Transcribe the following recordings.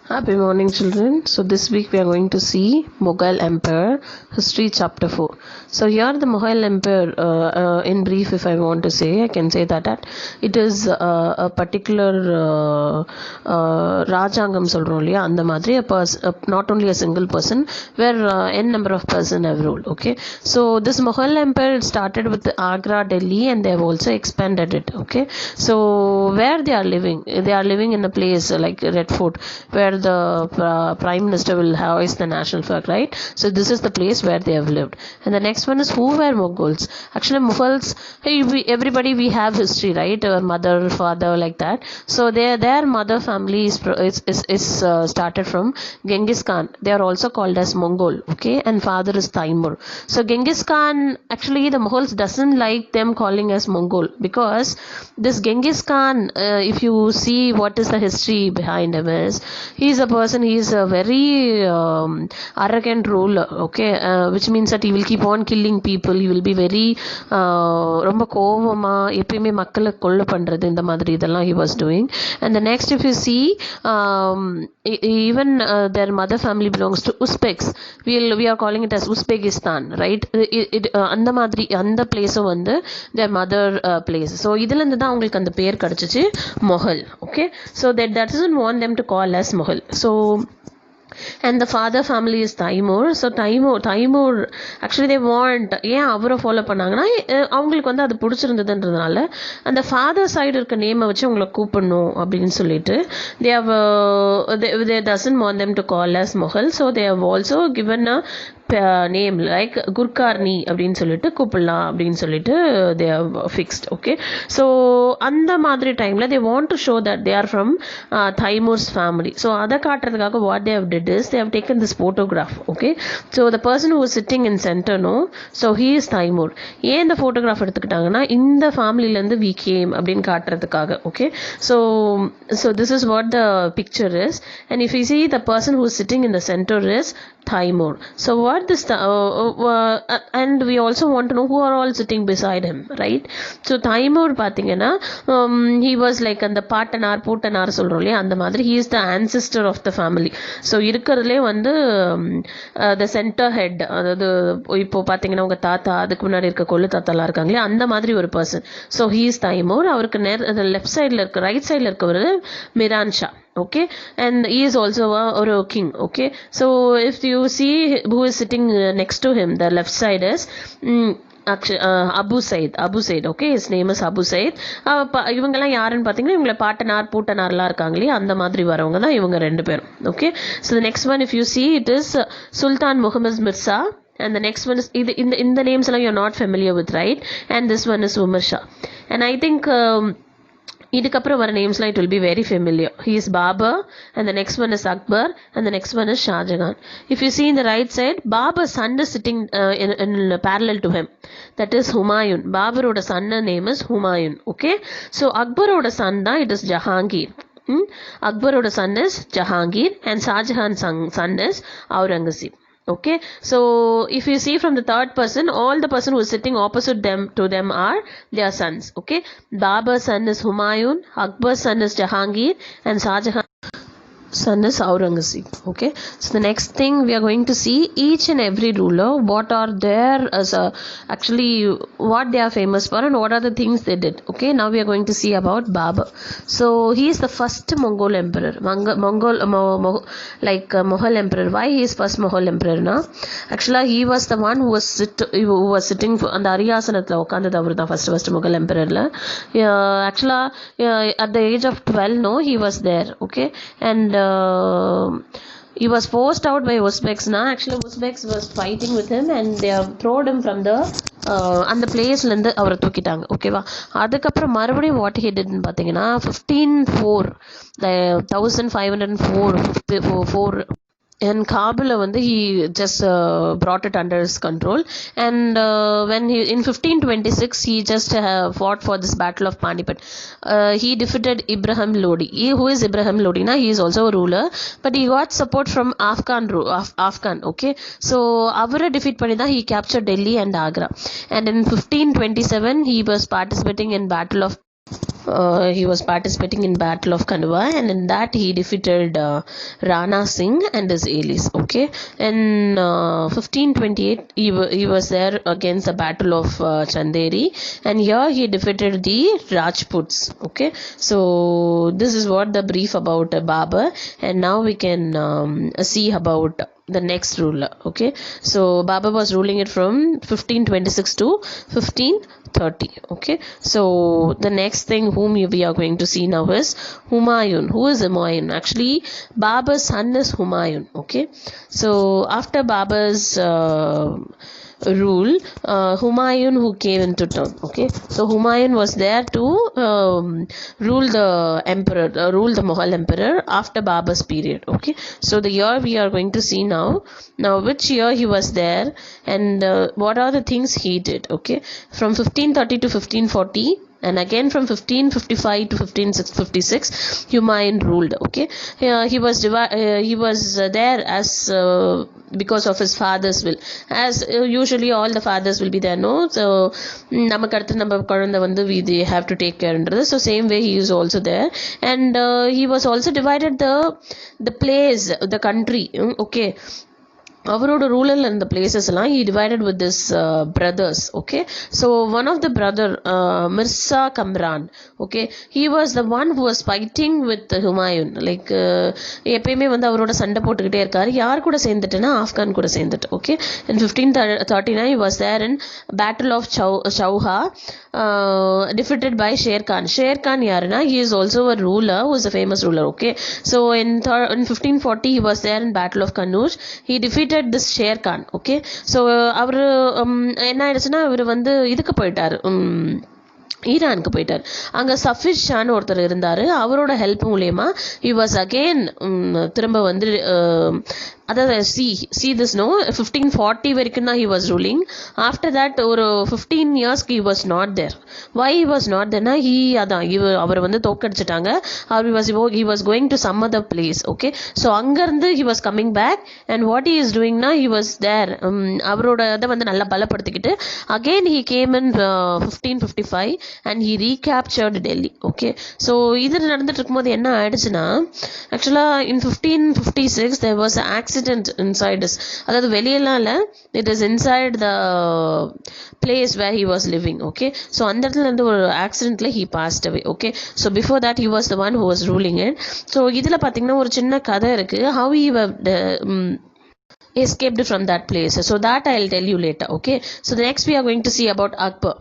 Happy morning, children. So this week we are going to see Mughal Empire History Chapter 4. So here the Mughal Empire, in brief, if I want to say, I can say that it is a particular Rajangam சொல்றோம் இல்லையா அந்த மாதிரி not only a single person where n number of person have ruled. Okay, so this Mughal Empire started with Agra, Delhi, and they have also expanded it. Okay, so where they are living in a place like Red Fort where the prime minister will hoist the national flag, right? So this is the place where they have lived. And the next one is who were Mughals. Actually Mughals, hey, everybody we have history, right? Our mother, father, like that. So their mother family is started from Genghis Khan. They are also called as Mongol. Okay, and father is Taimur. So Genghis Khan, actually the Mughals doesn't like them calling as Mongol because this Genghis Khan, if you see what is the history behind him, is he is a very arrogant ruler. Okay, which means that he will keep on killing people. He will be very ரொம்ப கோவமா எப்பயுமே மக்களை கொல்ல பண்றது இந்த மாதிரி இதெல்லாம் he was doing. And the next, if you see, even their mother family belongs to Uzbeks. We are calling it as Uzbekistan, right? அந்த மாதிரி அந்த பிளேஸும் வந்து their mother place. So இதுல இருந்து தான் அவங்களுக்கு அந்த பேர் கிடைச்சிச்சு Mughal. Okay, so that doesn't want them to call as Mughal. So and the father family is Taimur. So Taimur actually they want ஏன் அவரை ஃபாலோ பண்ணாங்கன்னா அவங்களுக்கு வந்து அது பிடிச்சிருந்ததுன்றதுனால அந்த ஃபாதர் சைடு இருக்க நேமை வச்சு அவங்களை கூப்பிடணும் அப்படின்னு சொல்லிட்டு they doesn't want them to call as Mughal. So they have also given a name like Gurkarni அப்படின்னு சொல்லிட்டு கூப்பிடலாம் அப்படின்னு சொல்லிட்டு they have fixed. Okay, so அந்த மாதிரி டைம்ல they want to show that they are from Taimur's family. So அதை காட்டுறதுக்காக what they have did is they have taken this photograph. Okay, so the person who is sitting in center, no, so he is Taimur. ஏன் இந்த photograph எடுத்துக்கிட்டாங்கன்னா இந்த ஃபேமிலில இருந்து we came அப்படின்னு காட்டுறதுக்காக. Okay, so this is what the picture is, and if you see the person who is sitting in the center is Taimur. So what this and we also want to know who are all sitting beside him, right? So Taimur பாத்தீங்கன்னா he was like அந்த பாட்டனார் பூட்டனார் சொல்றோம் இல்லையா அந்த மாதிரி he is the ancestor of the family. So இருக்கிறதுலே வந்து the center head, அதாவது இப்போ பாத்தீங்கன்னா உங்க தாத்தா அதுக்கு முன்னாடி இருக்க கொள்ளு தாத்தாலாம் இருக்காங்களே அந்த மாதிரி ஒரு person. So he is Taimur. அவருக்கு லெஃப்ட் சைட்ல இருக்க ரைட் சைட்ல இருக்கவர் Miran Shah. Okay, and he is also a king. Okay, so if you see who is sitting next to him, the left side is Abu Said. Okay, his name is Abu Said. இவங்கெல்லாம் யாருன்னு பார்த்தீங்கன்னா இவங்களை பாட்டனார் பூட்டனார்லாம் இருக்காங்களே அந்த மாதிரி வரவங்க தான் இவங்க ரெண்டு பேரும். Okay, so the next one, if you see, it is Sultan Muhammad Mirza. And the next one is in the names you're not familiar with, right? And this one is Umar Shah. And I think இதுக்கப்புறம் வர நேம்ஸ்லாம் it will be very familiar. He is Babur, and the next one is Akbar, and the next one is Shah Jahan. If you see in the right side, Babur's son is sitting in parallel to him. That is Humayun. Baburoda son name is Humayun. Okay, so Akbaroda son da it is Jahangir. Akbaroda son is Jahangir, and Shah Jahan's son is Aurangzeb. Okay, so if you see from the third person, all the person who is sitting opposite to them are their sons. Okay, Babur's son is Humayun, Akbar's son is Jahangir, and Shah Jahan's son is Aurangzeb. Okay, so the next thing we are going to see each and every ruler, what are their actually what they are famous for and what are the things they did. Okay, now we are going to see about Babur. So he is the first Mongol emperor. Mughal emperor. Why he is first Mughal emperor na? Actually he was the one who was sitting on the அரியாசனத்துல உட்கார்ந்தது அவர் தான் first Mughal emperor la. Actually at the age of 12, no, he was there. Okay, and he was forced out by Uzbeks. Actually Uzbeks was fighting with him and they have thrown him from the அந்த பிளேஸ்ல இருந்து அவரை தூக்கிட்டாங்க. ஓகேவா, அதுக்கப்புறம் மறுபடியும் what he டிட்னு பார்த்தீங்கன்னா 1504 in Kabul வந்து he just brought it under his control, and when he in 1526 he just fought for this battle of Panipat. He defeated Ibrahim Lodi. Who is Ibrahim Lodi na? He is also a ruler, but he got support from Afghan. Okay, so avara defeat பண்ணி தான் he captured Delhi and Agra, and in 1527 he was participating in battle of he was participating in Battle of Kanwa, and in that he defeated Rana Singh and his allies. Okay, in 1528 he was there against the Battle of Chanderi, and here he defeated the Rajputs. Okay, so this is what the brief about Babur, and now we can see about the next ruler. Okay, so Babur was ruling it from 1526 to 1530. Okay, so the next thing whom we are going to see now is Humayun. Who is Humayun? Actually, Babur's son is Humayun. Okay, so after Babur's rule, Humayun who came into town. Okay, so Humayun was there to rule the emperor, rule the Mughal emperor after Babur's period. Okay, so the year we are going to see now which year he was there, and what are the things he did. Okay, from 1530 to 1540, and again from 1555 to 1556 Humayun ruled. Okay, he was there as because of his father's will, as usually all the fathers will be there, no? So நமக்கு அடுத்து நம்ம குழந்தை வந்து they have to take care ன்றது. So same way he is also there, and he was also divided the place, the country. Okay, அவரோட ரூலரில் இருந்த places எல்லாம் he divided with his brothers. Okay, so one of the brother Mirza Kamran, okay, he was the one who was fighting with Humayun. Like எப்பயுமே வந்து அவரோட சண்டை போட்டுக்கிட்டே இருக்காரு. யார் கூட சேர்ந்துட்டுன்னா ஆப்கான் கூட சேர்ந்துட்டு. Okay, in 1539 he was there in Battle of Chauha, defeated by Sher Khan. Sher Khan yarna, he is also a ruler who is a famous ruler. Okay, so in 1540 he was there in Battle of Kannauj. He defeated this Sher Khan. Okay, so அவர் என்ன ஆயிடுச்சுன்னா அவர் வந்து இதுக்கு போயிட்டார், ஈரானுக்கு போயிட்டார். அங்கே சஃபிஸ் ஷான்னு ஒருத்தர் இருந்தார். அவரோட ஹெல்ப் மூலயமா he was again திரும்ப வந்து அதாவது see this, no, 1540 வரைக்கும் தான் he was ruling. After that ஒரு 15 years he was not there. Why he was not there? அதான் அவர் வந்து தோக்கடிச்சிட்டாங்க. he was going to some other place. Okay, so அங்கேருந்து he was coming back, and what he is doing now, he was there, அவரோட அதை வந்து நல்லா பலப்படுத்திக்கிட்டு again he came in 1555 and he recaptured Delhi. Okay, so இது நடந்துட்டு இருக்கும்போது என்ன ஆயிடுச்சுன்னா, ஆக்சுவலா in 1556 there was an accident inside us. அதாவது வெளியெல்லாம் இல்லை, it is inside the place where he was living. Okay, so அந்த இடத்துல இருந்து ஒரு ஆக்சிடென்ட்ல he passed away. Okay, so before that he was the one who was ruling it. So இதுல பாத்தீங்கன்னா ஒரு சின்ன கதை இருக்கு, how he escaped from that place. So that I'll tell you later. Okay, so the next we are going to see about Akbar.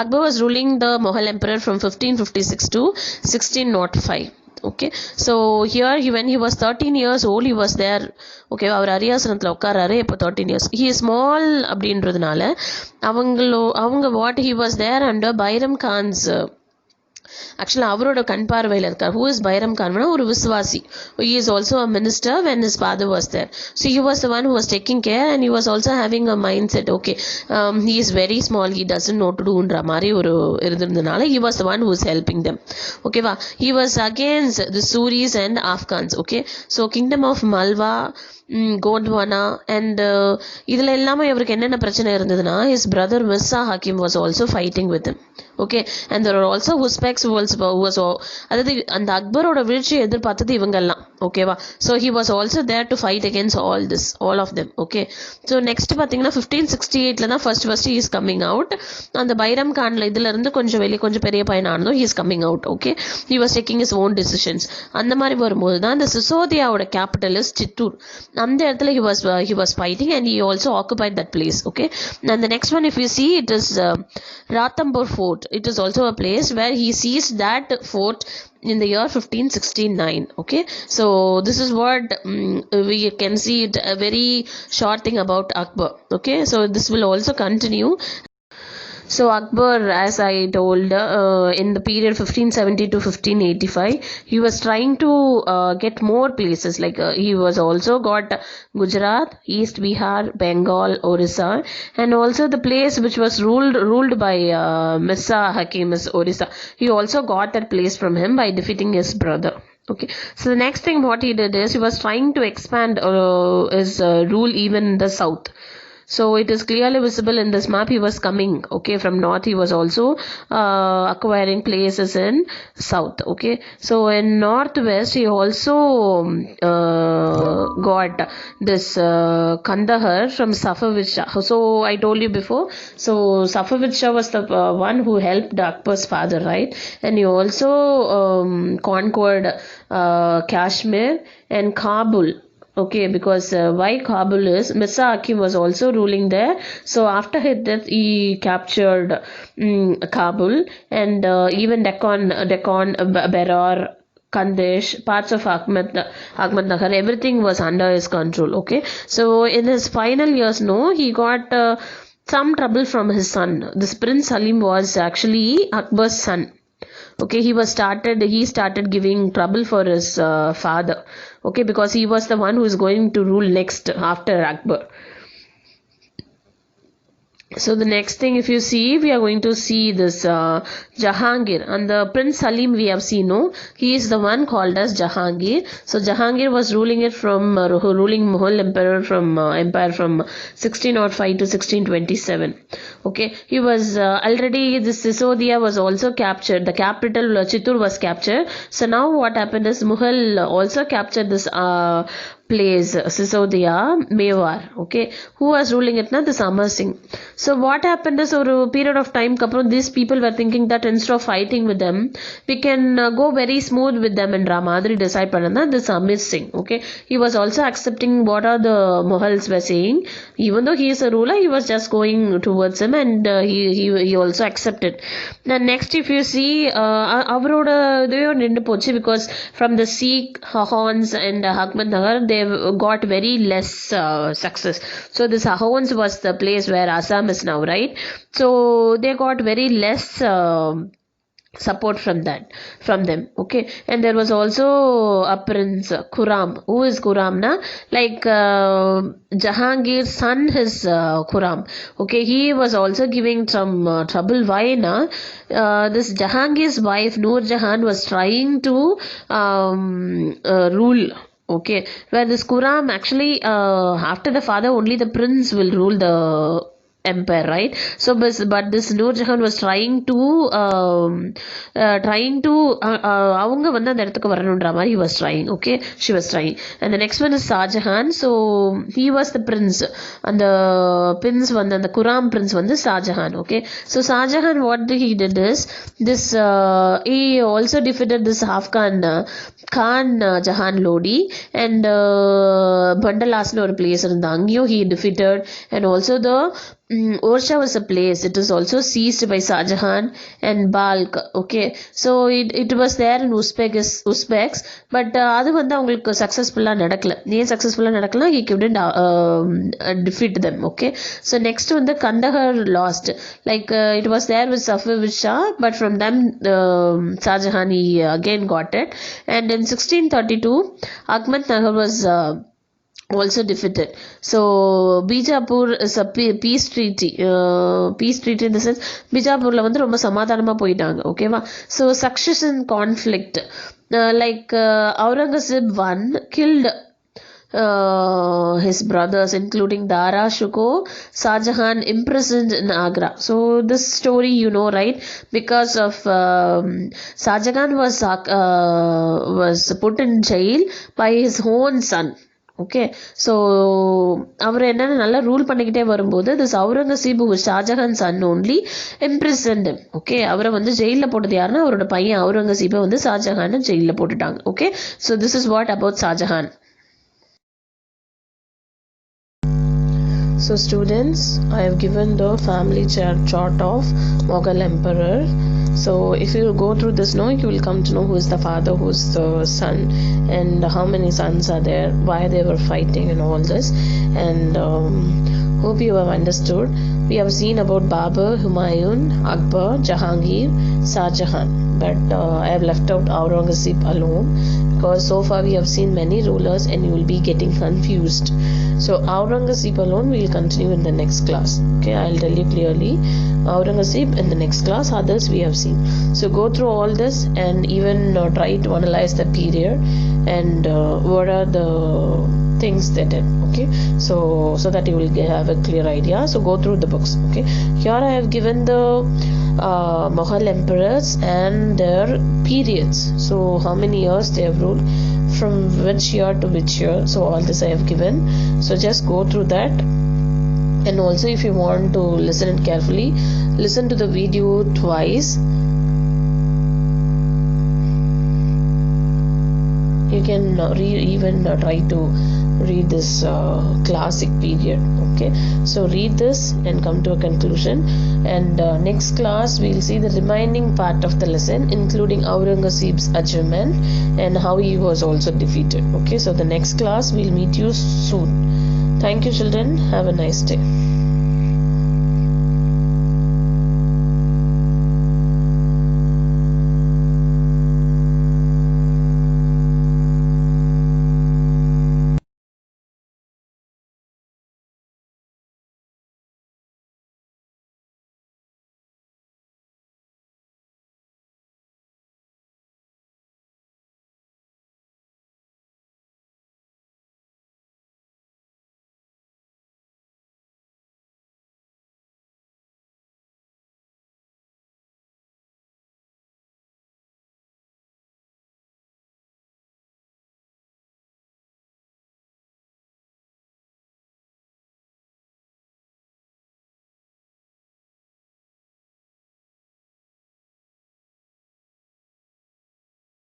Akbar was ruling the Mughal emperor from 1556 to 1605. Okay, so here when he was 13 years old he was there. Okay, அவர் அரியாசனத்தில் உட்காராரு. இப்போ 13 years, he is small அப்படின்றதுனால அவங்க what he was there under Bairam Khan's ஆக்சுவலா அவரோட கண் பார்வையில் இருக்கார். Who is பைரம் கான்? ஒரு விஸ்வாசி. he is also a minister when his father was there. So he was the one who was taking care, and he was also having a mindset, okay, he is very small, he doesn't know to doன்ற மாதிரி ஒரு இருந்ததுனால he was the one who was helping them. ஓகேவா, he was against the Suris and Afghans. Okay, so kingdom of Malwa, Gondwana, and இதில் எல்லாமே இவருக்கு என்னென்ன பிரச்சனை இருந்ததுன்னா, his brother Mirza Hakim was also fighting with him. Okay, and there are also Uzbeks who was அதாவது அந்த அக்பரோட வீழ்ச்சியை எதிர்பார்த்தது இவங்கெல்லாம். ஓகேவா, so he was also there to fight against all of them. Okay, so next பார்த்தீங்கன்னா 1568 தான் first he is coming out. அந்த பைரம் கான்ல இதுல இருந்து கொஞ்சம் பெரிய பையனானதும் he is coming out. Okay, he was taking his own decisions. அந்த மாதிரி வரும்போது தான் இந்த சிசோதியாவோட கேபிட்டல் இஸ் சித்தூர். அந்த இடத்துல he was fighting, and he also occupied that place. Okay, and the next one if you see, it is Ranthambore Fort. It is also a place where he seized that fort in the year 1569. Okay, so this is what we can see it, a very short thing about Akbar. Okay, so this will also continue. So Akbar, as I told, in the period 1570 to 1585, he was trying to get more places. Like he was also got Gujarat, East Bihar, Bengal, Orissa, and also the place which was ruled by Mirza Hakim is Orissa. He also got that place from him by defeating his brother. Okay, so the next thing what he did is he was trying to expand his rule even in the south. So it is clearly visible in this map he was coming, okay, from north. He was also acquiring places in south, okay. So in northwest he also got this Kandahar from Safavid Shah. So I told you before, so Safavid Shah was the one who helped Akbar's father, right? And he also conquered Kashmir and Kabul. Okay, because why Kabul is Mirza Hakim was also ruling there. So after his death, he captured Kabul and even Deccan, Berar, Kandesh, parts of Ahmednagar, everything was under his control. Okay, so in his final years, no, he got some trouble from his son. This Prince Salim was actually Akbar's son. Okay, he started giving trouble for his father, okay, because he was the one who is going to rule next after Akbar. So the next thing, if you see, we are going to see this Jahangir, and the Prince Salim we have seen, no, he is the one called as Jahangir. So Jahangir was ruling it from ruling Mughal empire from 1605 to 1627. Okay, he was already, this Sisodiya was also captured. The capital Chittor was captured. So now what happened is Mughal also captured this place Sisodiya, Mewar. Okay, who was ruling it now? The Samar Singh. So what happened is over a period of time, these people were thinking that instead of fighting with them, we can go very smooth with them, and Ramadri decided panna this Amir Singh. Okay, he was also accepting what are the Mughals were saying. Even though he is a ruler, he was just going towards him, and he also accepted. Then next, if you see, because from the Sikh, Hahans and Ahmednagar, they got very less success. So this Hahans was the place where Assam is now, right? So they got very less support from them, okay. And there was also a prince Khurram. Who is Khurram na? Like Jahangir's son is Khurram. Okay, he was also giving some trouble. Why na? This Jahangir's wife Noor Jahan was trying to rule. Okay, where this Khurram actually after the father only the prince will rule the empire, right? So but this Noor Jahan was trying to அவங்க வந்து அந்த இடத்துக்கு வரணும்ன்ற மாதிரி he was trying, okay, she was trying. And the next one is Shah Jahan. So he was the prince, and the prince வந்து அந்த Khurram prince வந்து Shah Jahan. Okay, so Shah Jahan, what he did is this he also defeated this Afghan Khan Jahan Lodi and Bandalasna ஒரு place இருந்த அங்கேயும் he defeated. And also the Orsha was a place, it is also seized by Shah Jahan and Balkh. Okay, so it was there in Uzbeks, but அது வந்து அவங்களுக்கு சக்சஸ்ஃபுல்லா நடக்கல. ஏன் சக்சஸ்ஃபுல்லா நடக்கல? he couldn't defeat them. Okay, so next வந்து Kandahar lost, like it was there with Safavid Shah, but from them Shah Jahan he again got it. And in 1632 Ahmednagar was also defeated. So Bijapur is a peace treaty in the sense Bijapurla வந்து ரொம்ப சமாதானமா போயிட்டாங்க. ஓகேவா? So succession conflict, like Aurangzeb one killed his brothers including Dara Shikoh, Shah Jahan imprisoned in Agra. So this story you know, right? Because of Shah Jahan was put in jail by his own son. Okay, so அவர் என்னென்ன நல்லா rule பண்ணிக்கிட்டே வரும்போது this Aurangzeb Shahjahan son only imprisoned. Okay, அவரை வந்து ஜெயிலில் போட்டது யாருன்னா அவரோட பையன் அவுரங்கசீப்பை வந்து ஷாஜஹானை ஜெயிலில் போட்டுட்டாங்க. Okay, so this is what about Shahjahan. So students, I have given the family chart of Mughal emperor. So if you go through this, you will come to know who is the father, who is the son, and how many sons are there, why they were fighting and all this. And hope you have understood. We have seen about Babur, Humayun, Akbar, Jahangir, Shah Jahan, but I have left out Aurangzeb alone because so far we have seen many rulers and you will be getting confused. So Aurangzeb alone we will continue in the next class. Okay, I'll tell you clearly. Aurangzeb in the next class, others we have seen. So go through all this and even try to analyze the period and what are the things they did. Okay, so that you will have a clear idea. So go through the books. Okay, here I have given the Mughal emperors and their periods. So how many years they have ruled, from which year to which year. So all this I have given. So just go through that. And also if you want to listen it carefully, listen to the video twice. You can even try to read this classic period. Okay, so read this and come to a conclusion, and next class we'll see the remaining part of the lesson, including Aurangzeb's achievement and how he was also defeated. Okay, so the next class we'll meet you soon. Thank you children, have a nice day.